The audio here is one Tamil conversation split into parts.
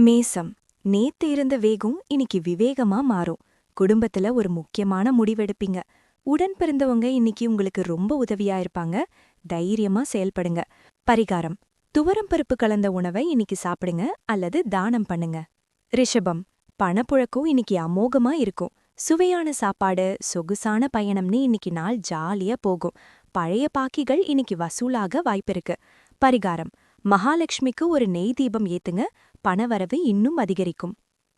மேசம். நேத்து இருந்த வேகம் இன்னைக்கு விவேகமா மாறும். குடும்பத்துல ஒரு முக்கியமான முடிவெடுப்பீங்க. உடன் பிறந்தவங்க இன்னைக்கு உங்களுக்கு ரொம்ப உதவியா இருப்பாங்க. தைரியமா செயல்படுங்க. பரிகாரம். துவரம் பருப்பு கலந்த உணவை இன்னைக்கு சாப்பிடுங்க அல்லது தானம் பண்ணுங்க. ரிஷபம். பணப்புழக்கம் இன்னைக்கு அமோகமா இருக்கும். சுவையான சாப்பாடு, சொகுசான பயணம்னு இன்னைக்கு நாள் ஜாலியா போகும். பழைய பாக்கிகள் இன்னைக்கு வசூலாக வாய்ப்பிருக்கு. பரிகாரம். மகாலட்சுமிக்கு ஒரு நெய் தீபம் ஏத்துங்க. பணவரவு இன்னும் அதிகரிக்கும்.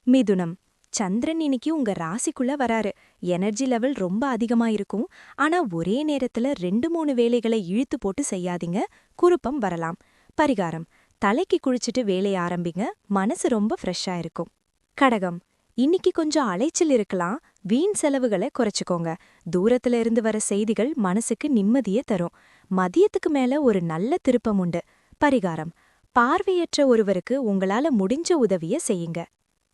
மிதுனம். சந்திரன் இன்னைக்கு உங்க ராசிக்குள்ள வராரு. எனர்ஜி லெவல் ரொம்ப அதிகமா இருக்கும். ஆனா ஒரே நேரத்துல 2-3 வேலைகளை இழுத்து போட்டு செய்யாதீங்க. குறுப்பம் வரலாம். பரிகாரம். தலைக்கு குளிச்சுட்டு வேலைய ஆரம்பிங்க. மனசு ரொம்ப ஃப்ரெஷ்ஷா இருக்கும். கடகம். இன்னைக்கு கொஞ்சம் அலைச்சல் இருக்கலாம். வீண் செலவுகளை குறைச்சுக்கோங்க. தூரத்துல இருந்து வர செய்திகள் மனசுக்கு நிம்மதியை தரும். மதியத்துக்கு மேல ஒரு நல்ல திருப்பம் உண்டு. பரிகாரம். பார்வையற்ற ஒருவருக்கு உங்களால முடிஞ்ச உதவிய செய்யுங்க.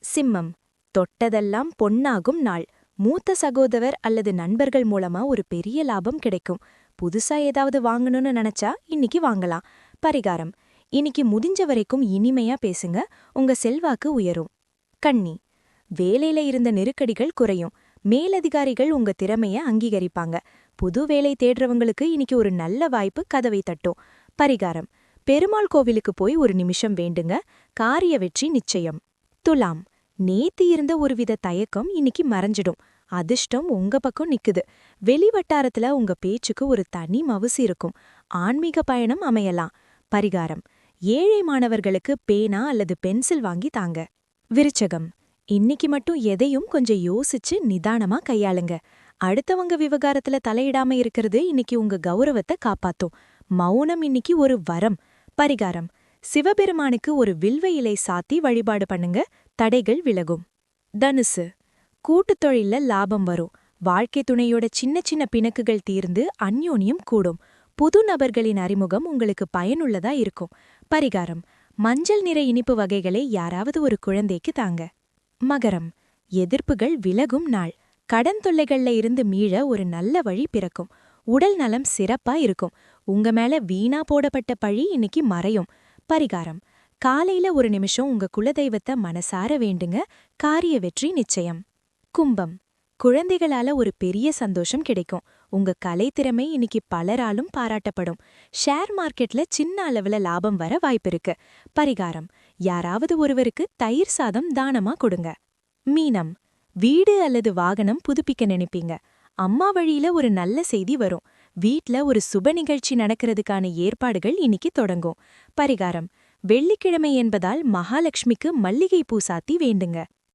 சிம்மம். தொட்டதெல்லாம் பொன்னாகும் நாள். மூத்த சகோதரர் அல்லது நண்பர்கள் மூலமா ஒரு பெரிய லாபம் கிடைக்கும். புதுசா ஏதாவது வாங்கணும்னு நினைச்சா இன்னைக்கு வாங்கலாம். பரிகாரம். இன்னைக்கு முடிஞ்ச வரைக்கும் இனிமையா பேசுங்க. உங்க செல்வாக்கு உயரும். கன்னி. வேலையில இருந்த நெருக்கடிகள் குறையும். மேலதிகாரிகள் உங்க திறமைய அங்கீகரிப்பாங்க. புது வேலை தேடுறவங்களுக்கு இன்னைக்கு ஒரு நல்ல வாய்ப்பு கதவை தட்டும். பரிகாரம். பெருமாள் கோவிலுக்கு போய் ஒரு நிமிஷம் வேண்டுங்க. காரிய வெற்றி நிச்சயம். துலாம். நேத்து இருந்த ஒருவித தயக்கம் இன்னைக்கு மறைஞ்சிடும். அதிர்ஷ்டம் உங்க பக்கம் நிக்குது. வெளிவட்டாரத்துல உங்க பேச்சுக்கு ஒரு தனி மவுசு இருக்கும். ஆன்மீக பயணம் அமையலாம். பரிகாரம். ஏழை மாணவர்களுக்கு பேனா அல்லது பென்சில் வாங்கி தாங்க. விருச்சகம். இன்னைக்கு மட்டும் எதையும் கொஞ்சம் யோசிச்சு நிதானமா கையாளுங்க. அடுத்தவங்க விவகாரத்துல தலையிடாம இருக்கிறது இன்னைக்கு உங்க கௌரவத்தை காப்பாத்தும். மௌனம் இன்னைக்கு ஒரு வரம். பரிகாரம். சிவபெருமானுக்கு ஒரு வில்வ இலை சாத்தி வழிபாடு பண்ணுங்க. தடைகள் விலகும். தனுசு. கூட்டுத் தொழில்ல லாபம் வரும். வாழ்க்கை துணையோட சின்ன சின்ன பிணக்குகள் தீர்ந்து அந்யோன்யம் கூடும். புது நபர்களின் அறிமுகம் உங்களுக்கு பயனுள்ளதா இருக்கும். பரிகாரம். மஞ்சள் நிற இனிப்பு வகைகளை யாராவது ஒரு குழந்தைக்கு தாங்க. மகரம். எதிர்ப்புகள் விலகும் நாள். கடன் தொல்லைகள்ல இருந்து மீள ஒரு நல்ல வழி பிறக்கும். உடல் நலம் சிறப்பா இருக்கும். உங்க மேல வீணா போடப்பட்ட பழி இன்னைக்கு மறையும். பரிகாரம். காலையில ஒரு நிமிஷம் உங்க குலதெய்வத்தை மனசார வேண்டுங்க. காரிய வெற்றி நிச்சயம். கும்பம். குழந்தைகளால ஒரு பெரிய சந்தோஷம் கிடைக்கும். உங்க கலைத்திறமை இன்னைக்கு பலராலும் பாராட்டப்படும். ஷேர் மார்க்கெட்ல சின்ன அளவுல லாபம் வர வாய்ப்பிருக்கு. பரிகாரம். யாராவது ஒருவருக்கு தயிர் சாதம் தானமா கொடுங்க. மீனம். வீடு அல்லது வாகனம் புதுப்பிக்க நினைப்பீங்க. அம்மா வழியில ஒரு நல்ல செய்தி வரும். வீட்ல ஒரு சுப நிகழ்ச்சி நடக்கிறதுக்கான ஏற்பாடுகள் இன்னைக்கு தொடங்கும். பரிகாரம். வெள்ளிக்கிழமை என்பதால் மகாலட்சுமிக்கு மல்லிகை பூ சாத்தி வேண்டுங்க.